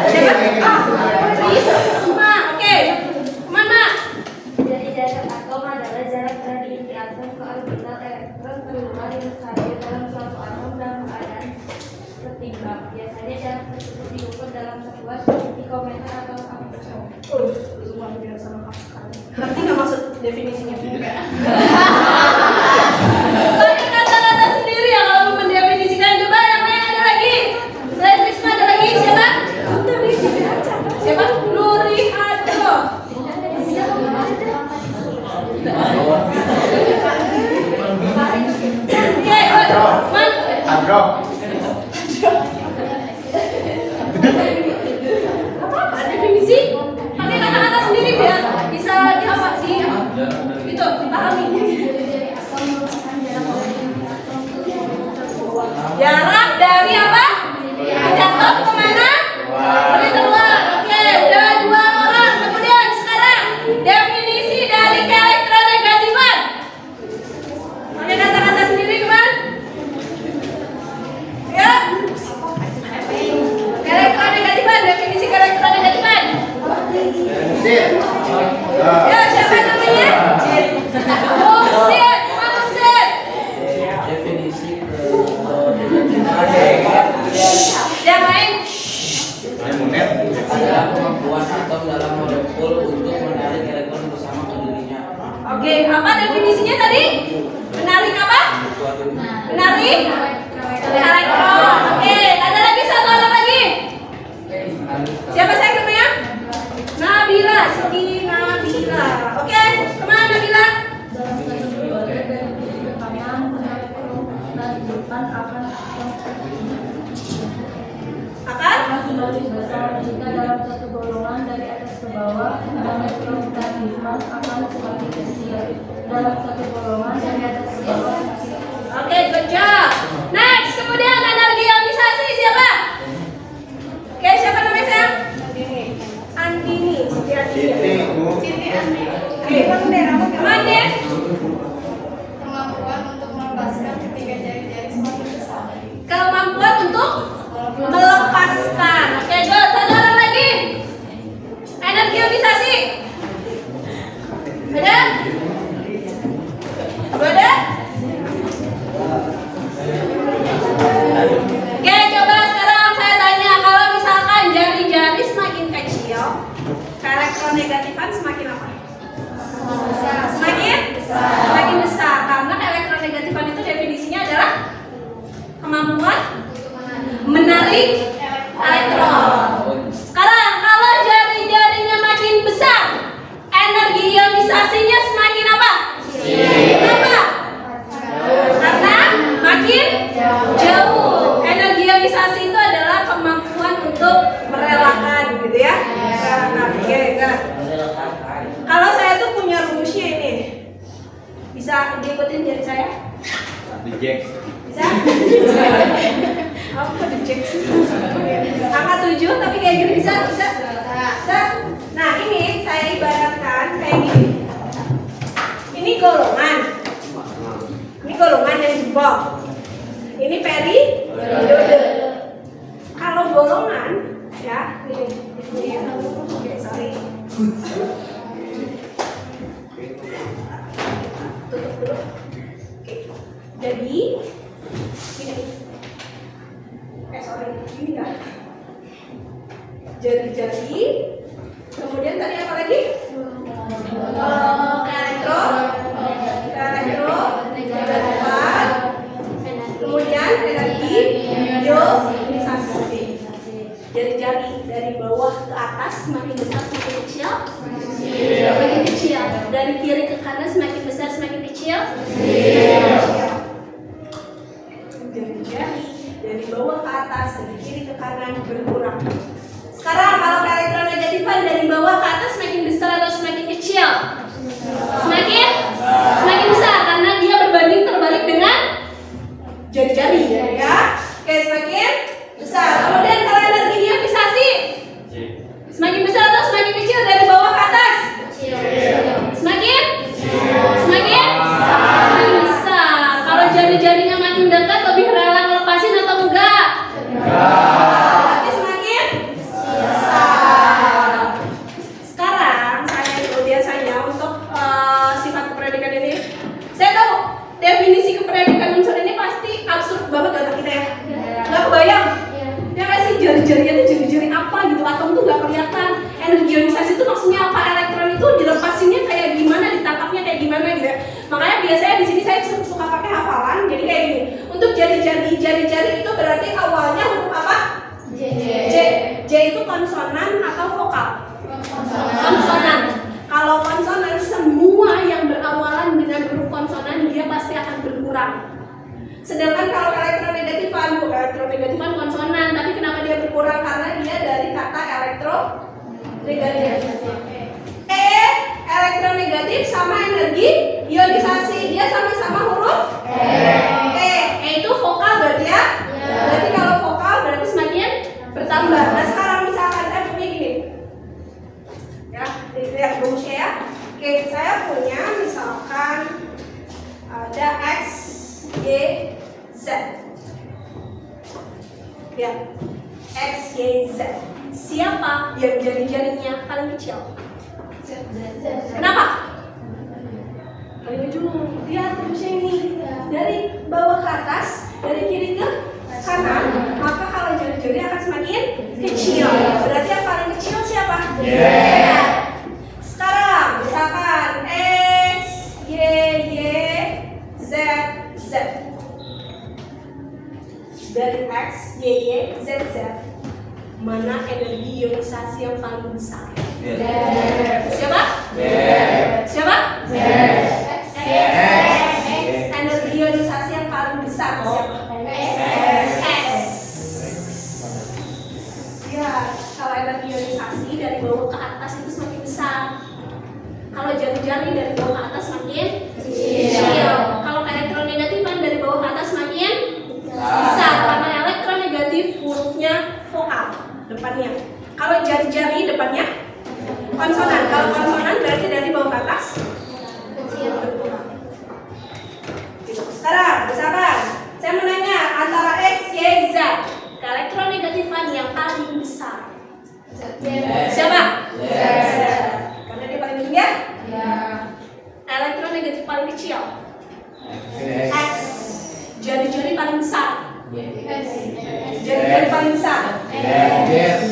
Siapa? Risma. Oke. Mana? Jadi jarak atom adalah jarak dari inti atom ke orbital elektron terluar yang hadir dalam suatu atom dalam keadaan setimbang. Biasanya jarak tersebut diukur dalam satuan pikometer atau angstrom. Luar biasa lengkap sekali. Ngerti nggak maksud definisinya? Bagi kata-kata sendiri ya kalau mau mendefinisikan. Coba yang lain ada lagi. Selain Risma ada lagi siapa? Siapa? Nuri Hadro. Oke, Man. Apa definisi? Pakai kata-kata sendiri biar bisa itu dipahami. Jarak dari apa? Atom kemana? Dari keluar. Oke, udah dua orang. Kemudian sekarang definisi dari keelektronegatifan. Pakai kata-kata sendiri kemana? Ya. Keelektronegatifan, definisi keelektronegatifan. Ya, siapa namanya? Mursid, Mursid. Definisi Yang lain? adalah kemampuan atom dalam molekul untuk menarik elektron bersama ke dirinya. Oke, apa definisinya tadi? Menarik apa? Menarik elektron. Oke, ada lagi satu orang lagi. Siapa saya namanya? Nabila, Siti Nabila. Oke, kemana Nabila? Dalam satu keluarga dari tekanan depan akan semakin besar jika dalam satu golongan dari atas ke bawah, elektronegatifan akan semakin kecil. Dalam satu golongan dari atas ke bawah semakin kecil. Oke, good job. Next, kemudian energi ionisasi siapa? Oke, siapa namanya saya? Andini. Siti Andini. Oke, kemana? Kemampuan untuk melepaskan ketika jari-jari semakin besar. Kemampuan untuk melepaskan. Oke, good. Satu orang lagi. Energi ionisasi. Ada? Ada? Oke, coba sekarang saya tanya, kalau misalkan jari-jari semakin kecil, keelektronegatifan semakin apa? Semakin besar. Karena keelektronegatifan itu definisinya adalah kemampuan menarik elektron. Sekarang kalau jari-jarinya makin besar, energi ionisasinya semakin apa? Kenapa? Karena makin jauh. Energi ionisasi itu adalah kemampuan untuk merelakan, gitu ya. Oke, enggak. Kalau saya tuh punya rumusnya ini. Bisa diikutin jari saya? Dijek. Bisa? Apa dicek sih? Angka 7 tapi kayak gini bisa? Bisa? Nah ini saya ibaratkan kayak gini. Ini golongan. Ini golongan yang jebol. Ini periode. Kalau golongan ya, ini ya. Oke, sorry. Tutup dulu. Oke. Jadi ini. Sorry, ini enggak. Jari-jari. Kemudian tadi apa lagi? Keelektronegatifan. Kemudian energi ionisasi. Jari-jari dari bawah ke atas semakin semakin besar semakin kecil? Semakin kecil. Dari kiri ke kanan semakin besar semakin kecil? Jari-jari dari bawah ke atas, dari kiri ke kanan berkurang. Sekarang kalau elektronegatifan dari bawah ke atas semakin besar atau semakin kecil? Semakin besar karena dia berbanding terbalik dengan jari-jari ya. Oke, semakin besar. Kemudian kalau energi ionisasi semakin besar atau semakin kecil dari bawah ke atas? Semakin besar. Kalau jari-jarinya makin dekat lebih rela ngelepasin atau enggak? Berarti semakin besar. Sekarang saya biasanya untuk sifat kepredikan ini, saya tahu definisi kepredikan unsur ini pasti absurd banget otak kita ya. Nggak kebayang. Ya nggak sih, jari-jarinya tuh jari-jari apa gitu, atom tuh nggak kelihatan. Energi ionisasi itu maksudnya apa, elektron itu dilepasinnya kayak gimana, ditangkapnya kayak gimana gitu ya. Makanya biasanya di sini saya suka pakai hafalan. Jadi kayak gini. Untuk jari-jari itu berarti awalnya huruf apa? J. J itu konsonan atau vokal? Konsonan. Kalau konsonan, semua yang berawalan dengan huruf konsonan dia pasti akan berkurang. Sedangkan kalau elektronegatifan konsonan, tapi kenapa dia berkurang? Karena dia dari kata elektronegatif. Elektronegatif sama energi ionisasi, dia sama-sama huruf E itu vokal berarti ya. Berarti kalau vokal berarti semakin bertambah. Nah sekarang misalkan saya punya gini ya, dilihat rumusnya ya. Oke, saya punya misalkan ada X, Y, Z ya. X, Y, Z. Siapa yang jari-jarinya paling kecil? Kenapa? Paling ujung. Lihat rumusnya ini. Dari bawah ke atas, dari kiri ke kanan, maka kalau jari-jari akan semakin kecil. Berarti yang paling kecil siapa? Sekarang misalkan X, Y, Z, Z. Dari X, Y, Z, Z. Mana energi ionisasi yang paling besar? Siapa? Siapa? Energi ionisasi yang paling besar siapa? S. Ya, kalau energi ionisasi dari bawah ke atas itu semakin besar. Kalau jari-jari dari bawah ke atas semakin kecil. Kalau elektronegatifan dari bawah ke atas semakin besar karena elektronegatif hurufnya vokal depannya. Kalau jari-jari depannya konsonan. Kalau konsonan berarti dari bawah ke atas kecil. Sekarang misalkan saya menanya antara X, Y, Z, elektronegatifan yang paling besar siapa? Karena dia paling tinggi ya? Elektronegatif paling kecil X. Jari-jari paling besar jari-jari paling besar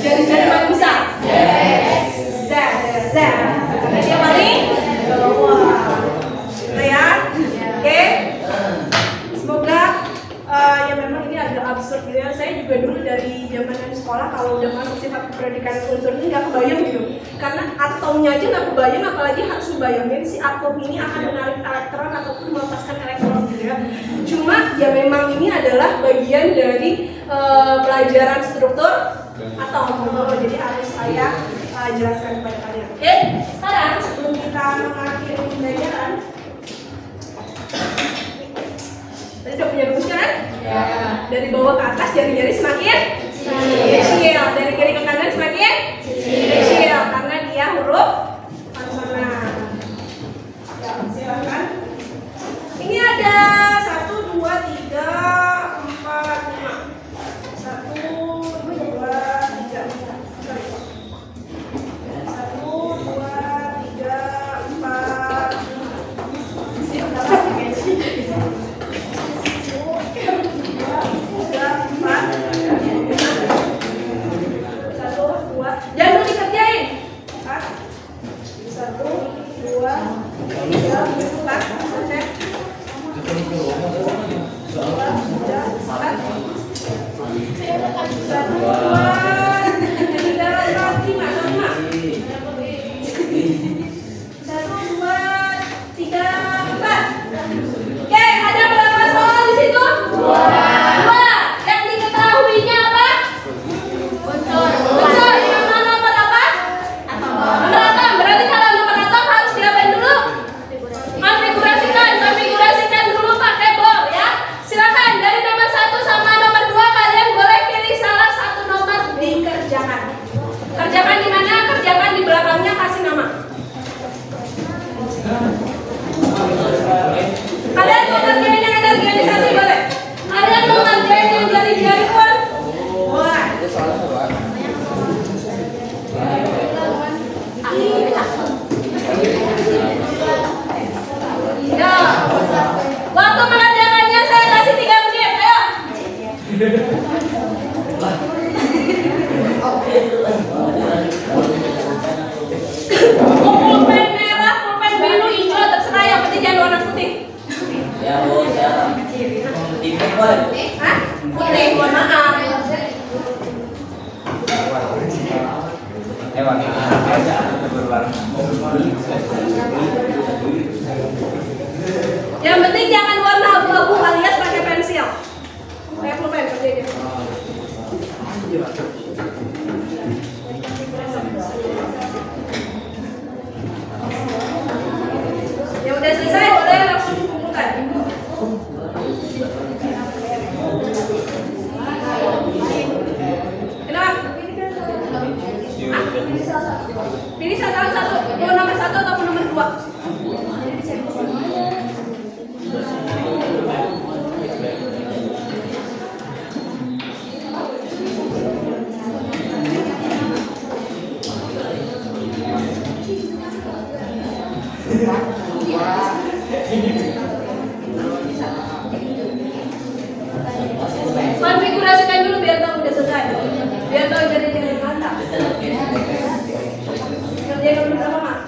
jari-jari paling besar Z. Karena dia paling bawah gitu ya. Oke, semoga ya memang ini agak absurd gitu ya. Saya juga dulu dari zaman sekolah kalau udah masuk sifat kepredikan unsur ini nggak kebayang gitu, karena atomnya aja nggak kebayang, apalagi harus membayangin si atom ini akan menarik elektron ataupun melepaskan elektron gitu ya. Cuma ya memang ini adalah bagian dari pelajaran struktur atom, jadi harus saya jelaskan kepada kalian. Oke, sekarang sebelum kita mengakhiri pembelajaran, tadi udah punya rumusnya kan? Dari bawah ke atas jari-jari semakin kecil, dari kiri ke kanan semakin kecil karena dia huruf konsonan. Ya, silakan. Ini ada 1, 2, 3, 4, 5. 1, 2, 3, 4. Yang penting jangan warna abu-abu alias pakai pensil. Kayak pulpen seperti ini. Ya udah selesai, boleh langsung dikumpulkan. Kenapa? Pilih satu, mau nomor 1 ataupun nomor 2. Konfigurasikan dulu biar tahu udah selesai. Biar tahu jadi dengan mantap. Kerjain dulu sama Mak.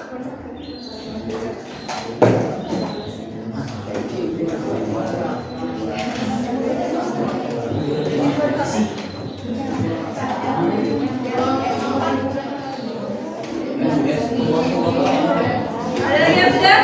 Ada lagi yang sudah?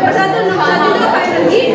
Nomor 1 itu apa energi?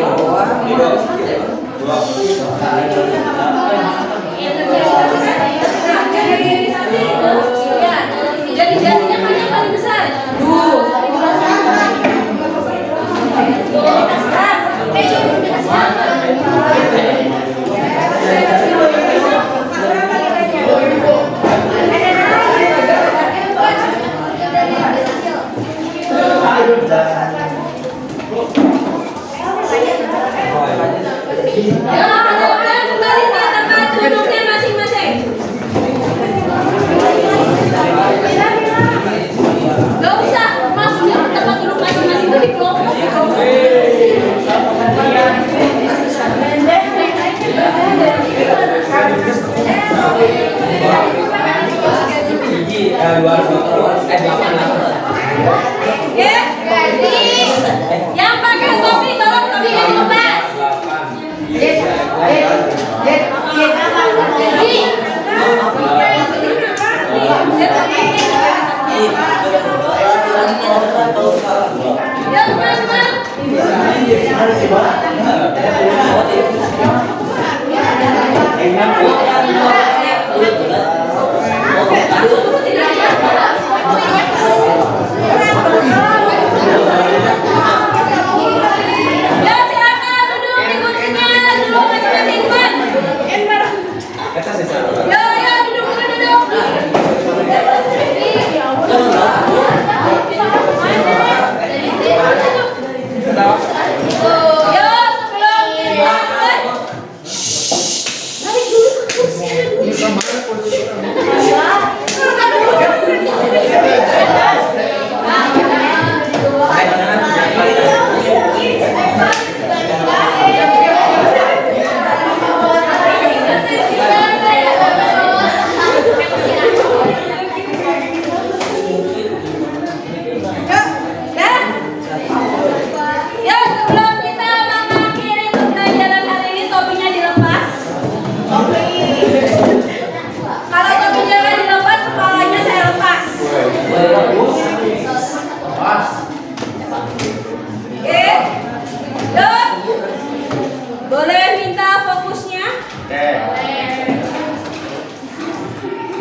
Boleh minta fokusnya?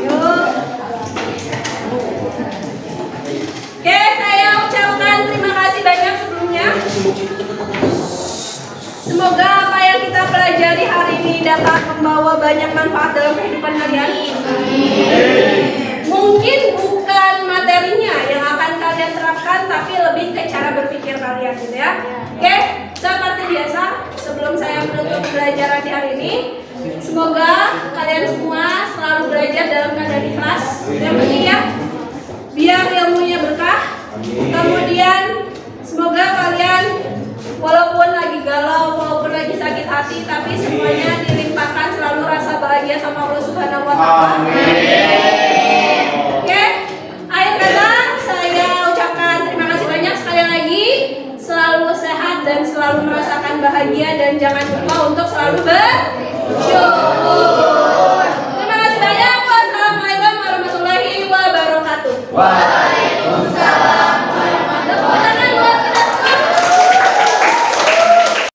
Yuk. Oke, saya ucapkan terima kasih banyak sebelumnya. Semoga apa yang kita pelajari hari ini dapat membawa banyak manfaat dalam kehidupan kalian. Mungkin bukan materinya yang akan kalian terapkan, tapi lebih ke cara berpikir kalian, gitu ya. Oke, seperti biasa, sebelum saya menutup pembelajaran di hari ini, semoga kalian semua selalu belajar dalam keadaan ikhlas. Yang penting ya, biar ilmunya berkah. Kemudian semoga kalian walaupun lagi galau, walaupun lagi sakit hati, tapi semuanya dilimpahkan selalu rasa bahagia sama Allah Subhanahu wa Ta'ala.